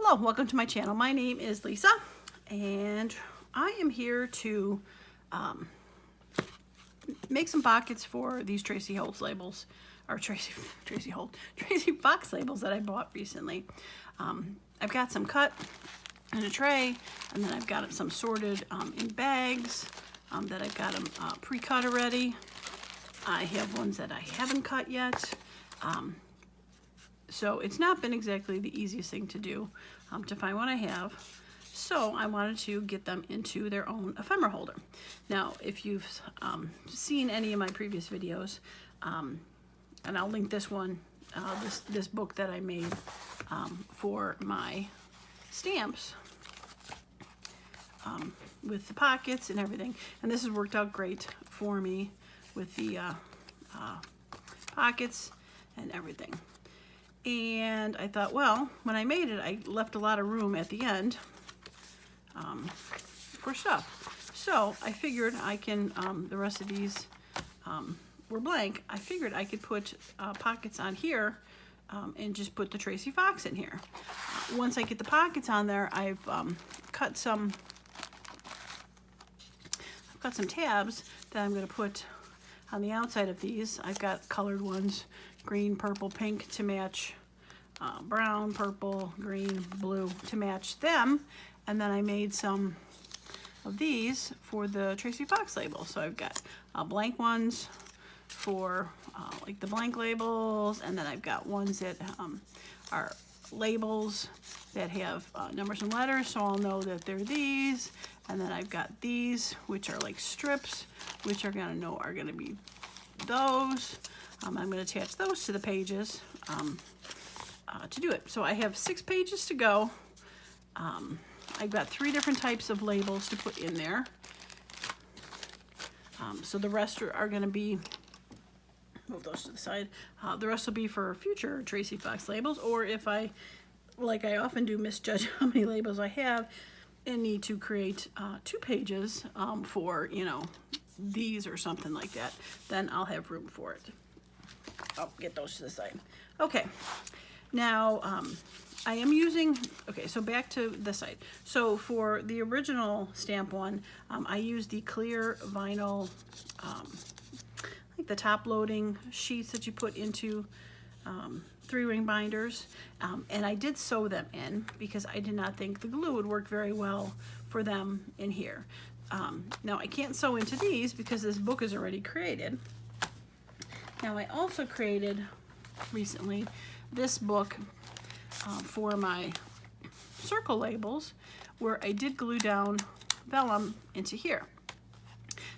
Hello, welcome to my channel. My name is Lisa, and I am here to make some pockets for these Tracie Fox labels, or Tracie Fox labels that I bought recently. I've got some cut in a tray, and then I've got some sorted in bags that I've got them pre-cut already. I have ones that I haven't cut yet. So it's not been exactly the easiest thing to do to find what I have. So I wanted to get them into their own ephemera holder. Now, if you've seen any of my previous videos, and I'll link this one, this book that I made for my stamps with the pockets and everything. And this has worked out great for me with the pockets and everything. And I thought, well, when I made it, I left a lot of room at the end for stuff. So I figured I can, the rest of these were blank. I figured I could put pockets on here and just put the Tracie Fox in here. Once I get the pockets on there, I've cut some tabs that I'm going to put on the outside of these. I've got colored ones, green, purple, pink to match brown, purple, green, blue to match them. And then I made some of these for the Tracie Fox labels. So I've got blank ones for like the blank labels, and then I've got ones that are labels that have numbers and letters, so I'll know that they're these. And then I've got these, which are like strips, which are gonna be those. I'm going to attach those to the pages to do it. So I have 6 pages to go. I've got 3 different types of labels to put in there. So the rest are going to be, move those to the side. The rest will be for future Tracie Fox labels, or if I, like I often do, misjudge how many labels I have and need to create 2 pages for, you know, these or something like that, then I'll have room for it. I'll get those to the side. Okay, now I am using, okay, so back to the side. So for the original stamp one, I used the clear vinyl, like the top loading sheets that you put into 3-ring binders, and I did sew them in because I did not think the glue would work very well for them in here. Now I can't sew into these because this book is already created. Now I also created recently this book for my circle labels, where I did glue down vellum into here.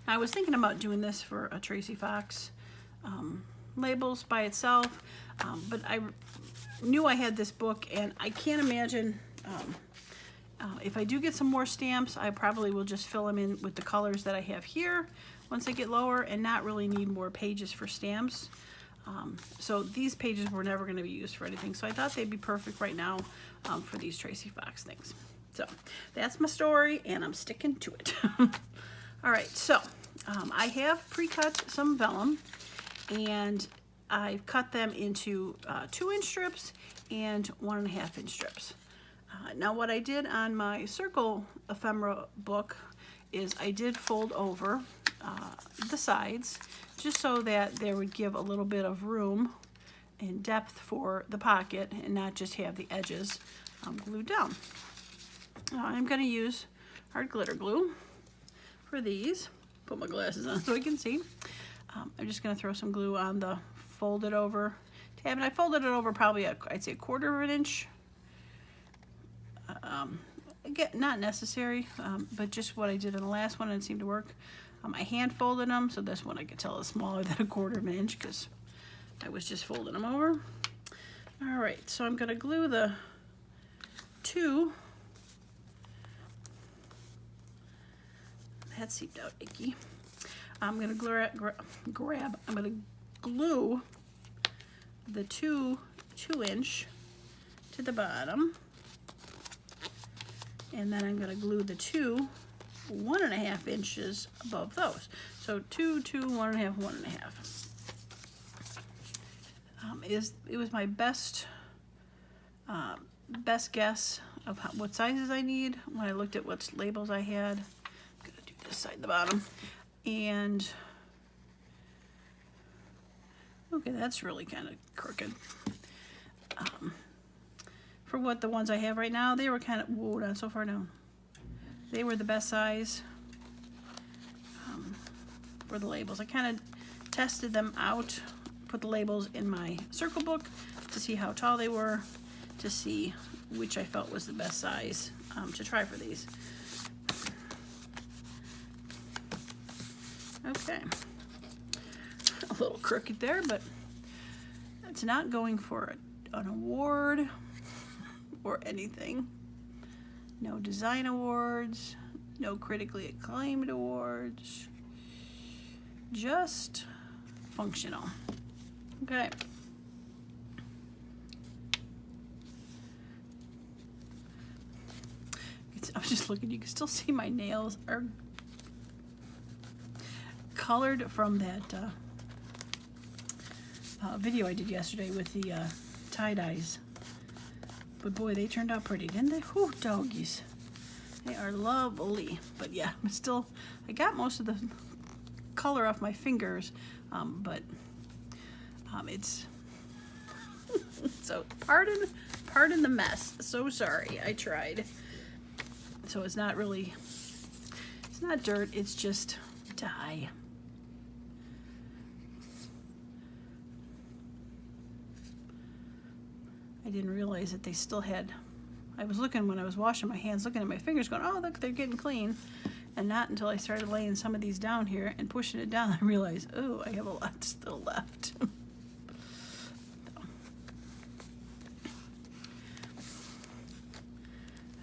Now I was thinking about doing this for a Tracie Fox labels by itself, but I knew I had this book, and I can't imagine if I do get some more stamps, I probably will just fill them in with the colors that I have here once I get lower, and not really need more pages for stamps. So these pages were never going to be used for anything, so I thought they'd be perfect right now for these Tracie Fox things. So that's my story, and I'm sticking to it. All right, so I have pre-cut some vellum, and I've cut them into 2-inch strips and 1.5-inch strips. Now what I did on my circle ephemera book is I did fold over the sides just so that there would give a little bit of room and depth for the pocket and not just have the edges glued down. I'm going to use hard glitter glue for these. Put my glasses on so I can see. I'm just going to throw some glue on the folded over tab, and I folded it over probably I'd say 1/4 of an inch. Again, not necessary, but just what I did in the last one, and it seemed to work. I hand folded them, so this one I could tell is smaller than 1/4 of an inch because I was just folding them over. All right, so I'm going to glue the 2. That seemed out icky. I'm going to I'm going to glue the 2-inch to the bottom, and then I'm going to glue the 2 1.5 inches above those. So 2, 2, 1.5, 1.5. It was my best guess of what sizes I need when I looked at what labels I had. I'm gonna do this side and the bottom. And okay, that's really kind of crooked. For what the ones I have right now, they were kind of, whoa, not so far down. They were the best size for the labels. I kind of tested them out, put the labels in my circle book to see how tall they were, to see which I felt was the best size to try for these. Okay, a little crooked there, but it's not going for an award or anything. No design awards, no critically acclaimed awards, just functional. Okay. I was just looking, you can still see my nails are colored from that video I did yesterday with the tie-dyes. But boy, they turned out pretty, didn't they? Whew, doggies. They are lovely. But yeah, I'm still, I got most of the color off my fingers, but it's, so pardon the mess. So sorry, I tried. So it's not really, it's not dirt, it's just dye. I didn't realize that they still had, I was looking when I was washing my hands, looking at my fingers going, oh look, they're getting clean. And not until I started laying some of these down here and pushing it down, I realized, oh, I have a lot still left.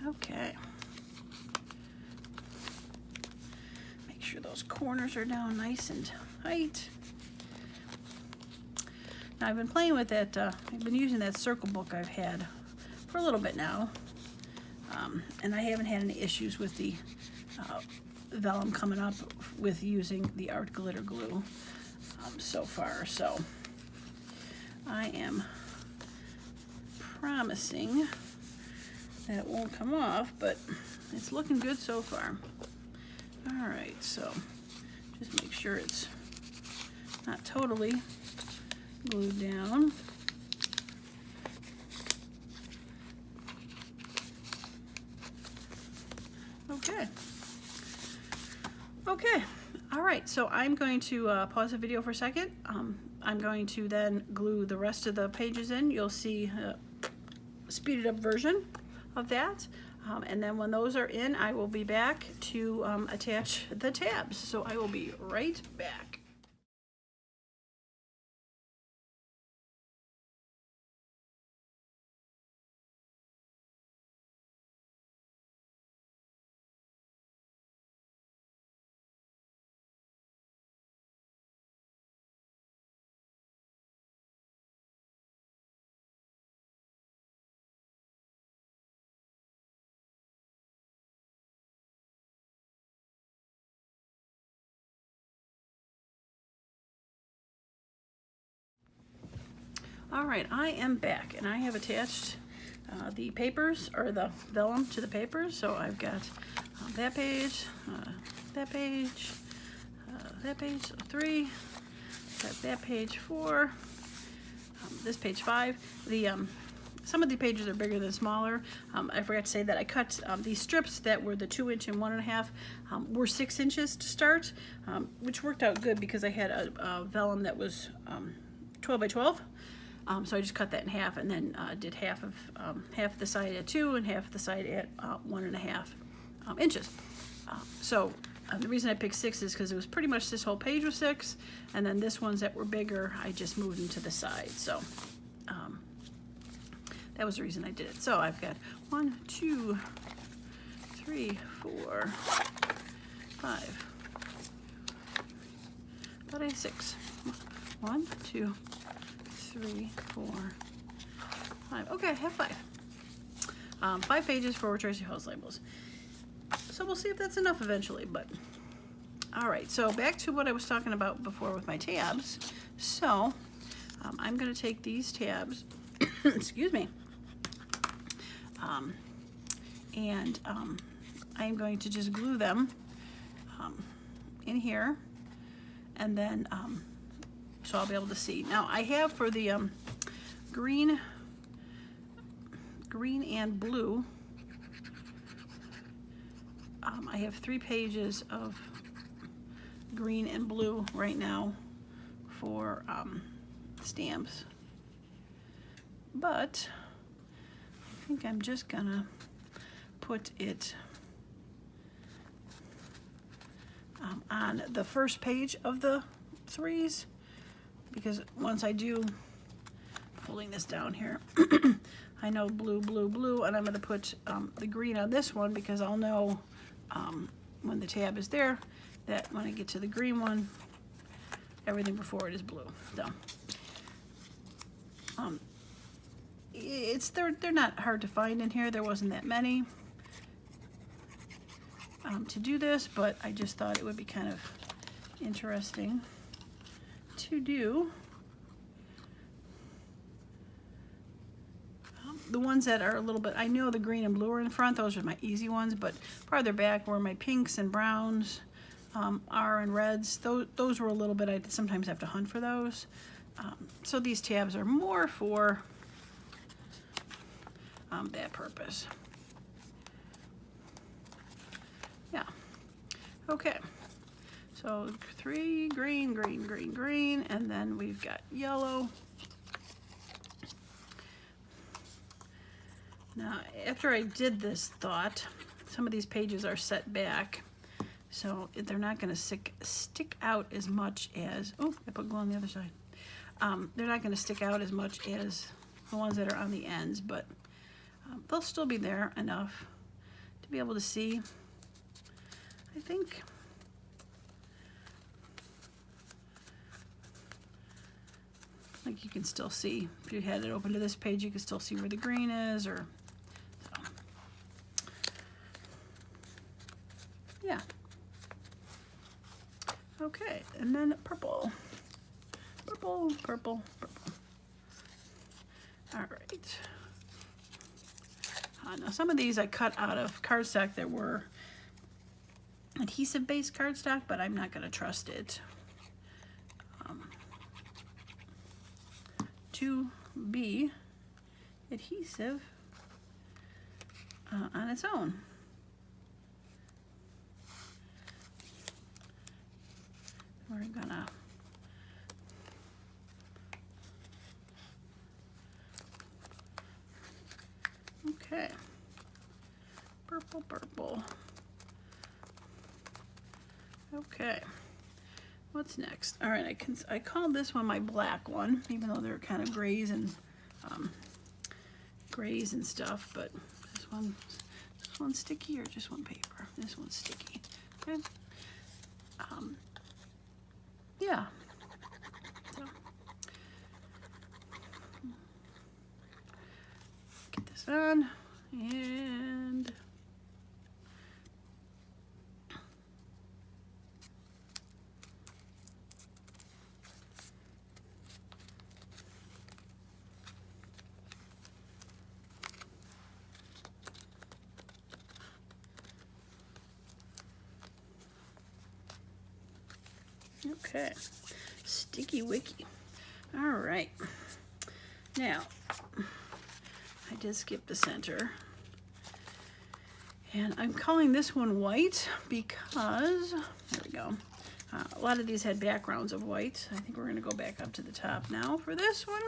Okay. Make sure those corners are down nice and tight. Now I've been playing with that, I've been using that circle book I've had for a little bit now. And I haven't had any issues with the vellum coming up with using the art glitter glue so far. So I am promising that it won't come off, but it's looking good so far. All right, so just make sure it's not totally glued down. Okay. Okay. All right, so I'm going to pause the video for a second. I'm going to then glue the rest of the pages in. You'll see a speeded up version of that. And then when those are in, I will be back to attach the tabs. So I will be right back. All right, I am back, and I have attached the papers, or the vellum to the papers. So I've got that page, that page, so 3, got that page 4, this page 5. The some of the pages are bigger than smaller. I forgot to say that I cut these strips that were the 2-inch and 1.5 were 6 inches to start, which worked out good because I had a vellum that was 12 by 12. So I just cut that in half, and then did half of the side at 2 and half of the side at 1.5 inches. So the reason I picked 6 is because it was pretty much this whole page was 6, and then this ones that were bigger, I just moved them to the side. So that was the reason I did it. So I've got 1, 2, 3, 4, 5. Thought I had 6. 1, 2, 3, 4, 5. Okay, I have 5. 5 pages for Tracie Fox Labels. So we'll see if that's enough eventually, but all right, so back to what I was talking about before with my tabs. So I'm going to take these tabs, excuse me, and I'm going to just glue them in here, and then so I'll be able to see. Now I have for the green and blue, I have 3 pages of green and blue right now for stamps, but I think I'm just gonna put it on the first page of the 3s, because once I do, holding this down here, I know blue, blue, blue, and I'm going to put the green on this one, because I'll know when the tab is there that when I get to the green one, everything before it is blue. So they're not hard to find in here. There wasn't that many to do this, but I just thought it would be kind of interesting to do. The ones that are a little bit, I know the green and blue are in front, those are my easy ones, but farther back where my pinks and browns are, and reds, those were a little bit, I sometimes have to hunt for those. So these tabs are more for that purpose. Yeah. Okay. So 3 green, green, green, green, and then we've got yellow. Now, after I did this thought, some of these pages are set back, so they're not going to stick out as much as, oh, I put glue on the other side. They're not going to stick out as much as the ones that are on the ends, but they'll still be there enough to be able to see, I think. Like you can still see, if you had it open to this page, you can still see where the green is, or so. Yeah. Okay, and then purple. Purple, purple, purple. All right. Now some of these I cut out of cardstock that were adhesive-based cardstock, but I'm not going to trust it to be adhesive on its own. We're gonna okay, purple, purple. Okay, what's next? All right, I call this one my black one, even though they're kind of grays and stuff. But this one's sticky, or just one paper? This one's sticky. Okay. Yeah. So, get this on, and okay, sticky wicky. All right, now I did skip the center, and I'm calling this one white because, there we go, a lot of these had backgrounds of white. I think we're going to go back up to the top now for this one.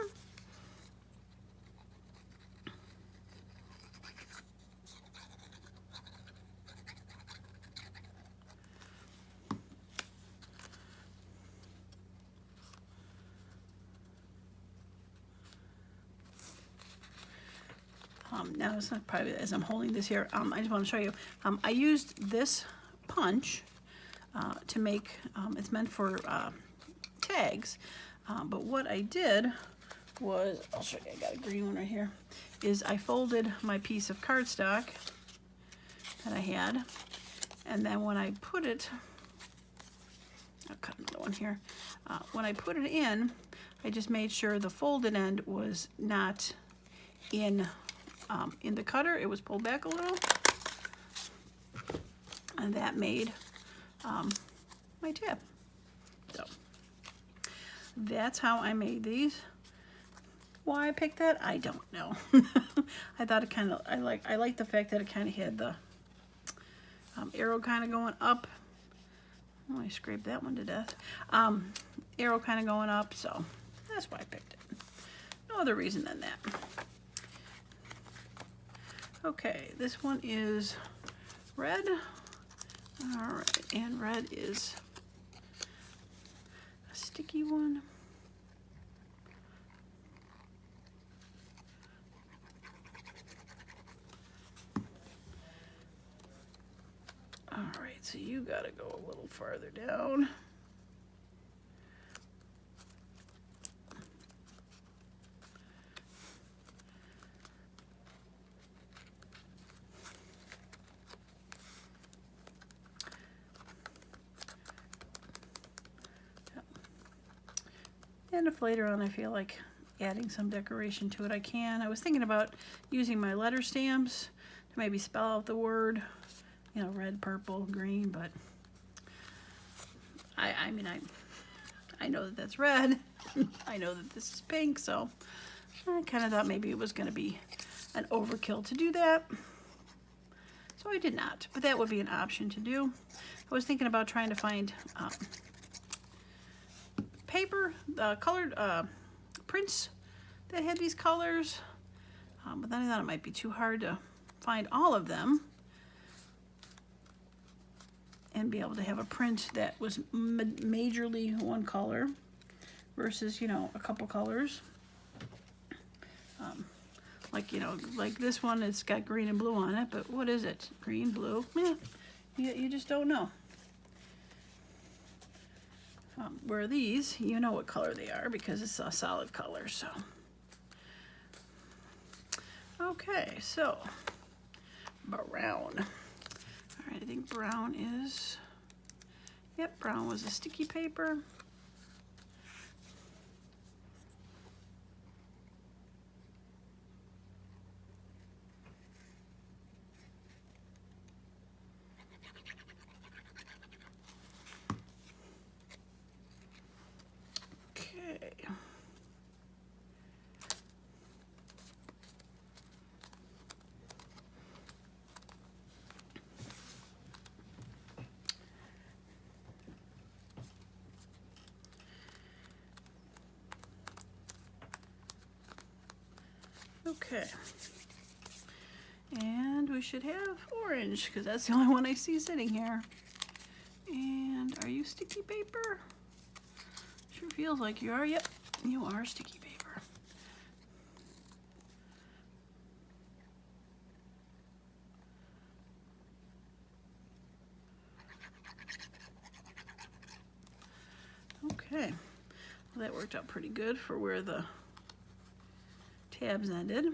Now it's not private as I'm holding this here. I just want to show you. I used this punch to make, it's meant for tags, but what I did was, I'll show you, I got a green one right here, is I folded my piece of cardstock that I had, and then when I put it, I'll cut another one here, when I put it in, I just made sure the folded end was not in the cutter. It was pulled back a little, and that made my tab. So that's how I made these. Why I picked that, I don't know. I thought it kind of, I like the fact that it kind of had the arrow kind of going up. Oh, I scraped that one to death. Arrow kind of going up, so that's why I picked it. No other reason than that. Okay, this one is red. All right, and red is a sticky one. All right, so you gotta go a little farther down. And if later on I feel like adding some decoration to it, I can. I was thinking about using my letter stamps to maybe spell out the word, you know, red, purple, green, but I mean, I know that that's red. I know that this is pink, so I kind of thought maybe it was going to be an overkill to do that. So I did not, but that would be an option to do. I was thinking about trying to find paper, colored prints that had these colors, but then I thought it might be too hard to find all of them and be able to have a print that was majorly one color versus, you know, a couple colors. Like, you know, like this one, it's got green and blue on it, but what is it? Green, blue? Yeah, you just don't know. Where these, you know what color they are because it's a solid color, so. Okay, so brown. All right, I think brown is, yep, brown was a sticky paper. Okay, and we should have orange because that's the only one I see sitting here. And are you sticky paper? Sure feels like you are. Yep, you are sticky paper. Okay, well, that worked out pretty good for where the tabs ended.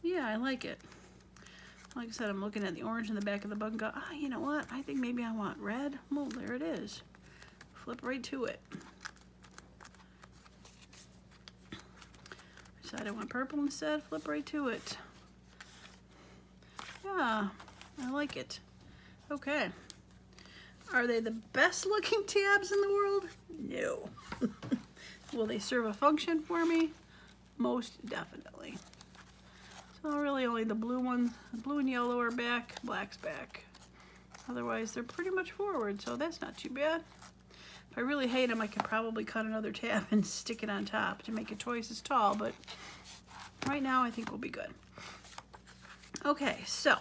Yeah, I like it. Like I said, I'm looking at the orange in the back of the book and go, ah, you know what? I think maybe I want red. Well, there it is. Flip right to it. Decide I want purple instead, flip right to it. Yeah, I like it. Okay. Are they the best looking tabs in the world? No. Will they serve a function for me? Most definitely. So really only the blue ones, blue and yellow are back, black's back. Otherwise they're pretty much forward, so that's not too bad. If I really hate them, I could probably cut another tab and stick it on top to make it twice as tall, but right now I think we'll be good. Okay, so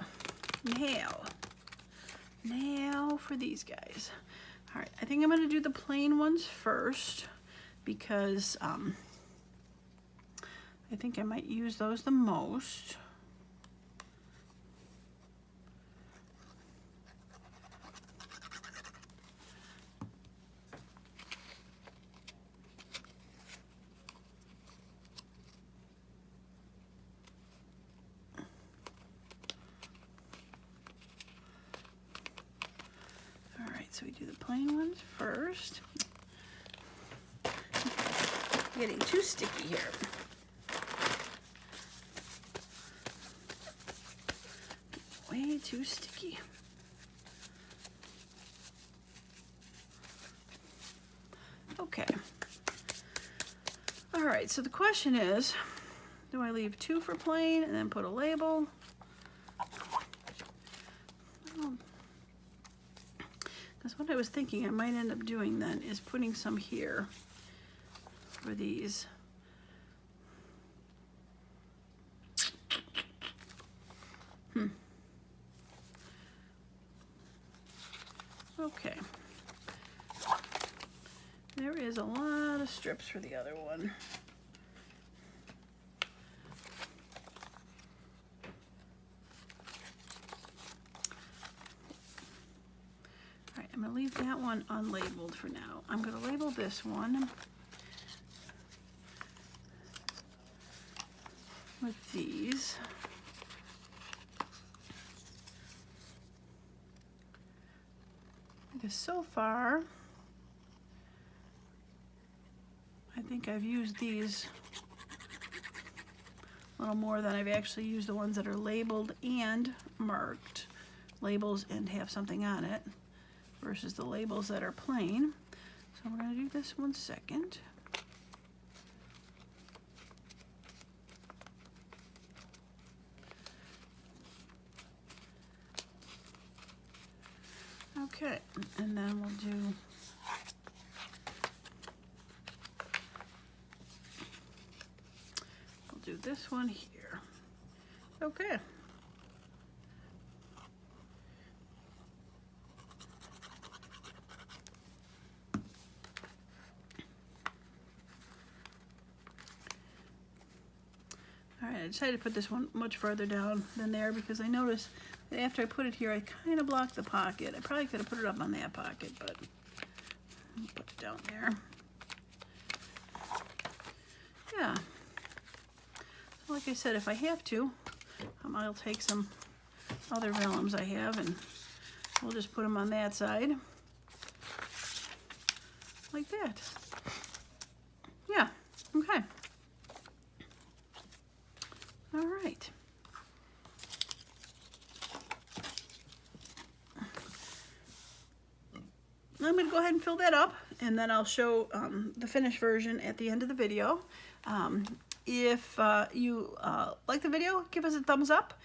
now for these guys. All right, I think I'm gonna do the plain ones first because I think I might use those the most. So we do the plain ones first. Getting too sticky here. way too sticky. Okay. All right, so the question is, do I leave 2 for plain and then put a label? Because what I was thinking I might end up doing then is putting some here for these. Okay. There is a lot of strips for the other one. All right, I'm going to leave that one unlabeled for now. I'm going to label this one with these. Because so far, I think I've used these a little more than I've actually used the ones that are labeled and marked labels and have something on it versus the labels that are plain. So we're going to do this one second. Okay, and then we'll do this one here. Okay. All right, I decided to put this one much further down than there because I noticed that after I put it here, I kind of blocked the pocket. I probably could have put it up on that pocket, but I'll put it down there. Yeah. So like I said, if I have to, I'll take some other vellums I have and we'll just put them on that side. Like that. Yeah, okay. All right. I'm going to go ahead and fill that up, and then I'll show the finished version at the end of the video. If you like the video, give us a thumbs up.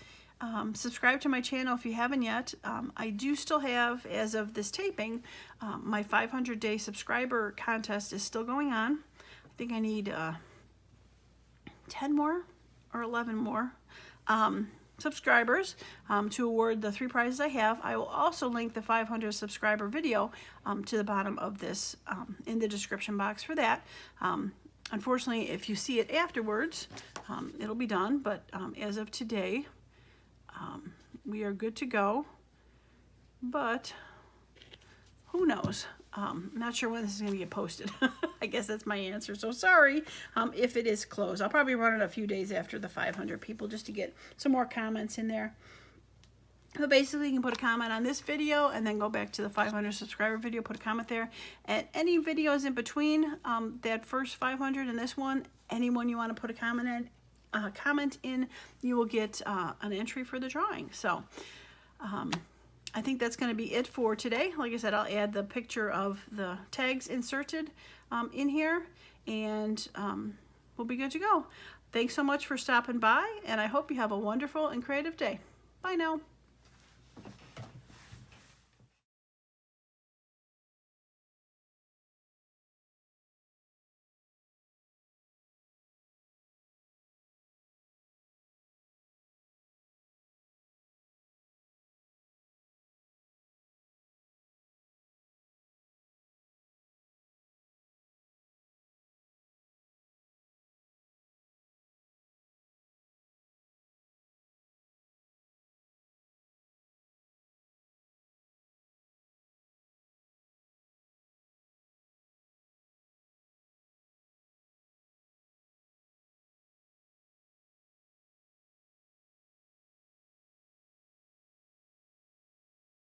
Subscribe to my channel if you haven't yet. I do still have, as of this taping, my 500-day subscriber contest is still going on. I think I need 10 more or 11 more subscribers to award the 3 prizes I have. I will also link the 500 subscriber video to the bottom of this in the description box for that. Unfortunately, if you see it afterwards, it'll be done, but as of today, we are good to go, but who knows? I'm not sure when this is going to get posted. I guess that's my answer. So sorry if it is closed. I'll probably run it a few days after the 500 people just to get some more comments in there. But basically, you can put a comment on this video and then go back to the 500 subscriber video, put a comment there. And any videos in between that first 500 and this one, anyone you want to put a comment in, you will get an entry for the drawing. So I think that's going to be it for today. Like I said, I'll add the picture of the tags inserted in here, and we'll be good to go. Thanks so much for stopping by, and I hope you have a wonderful and creative day. Bye now.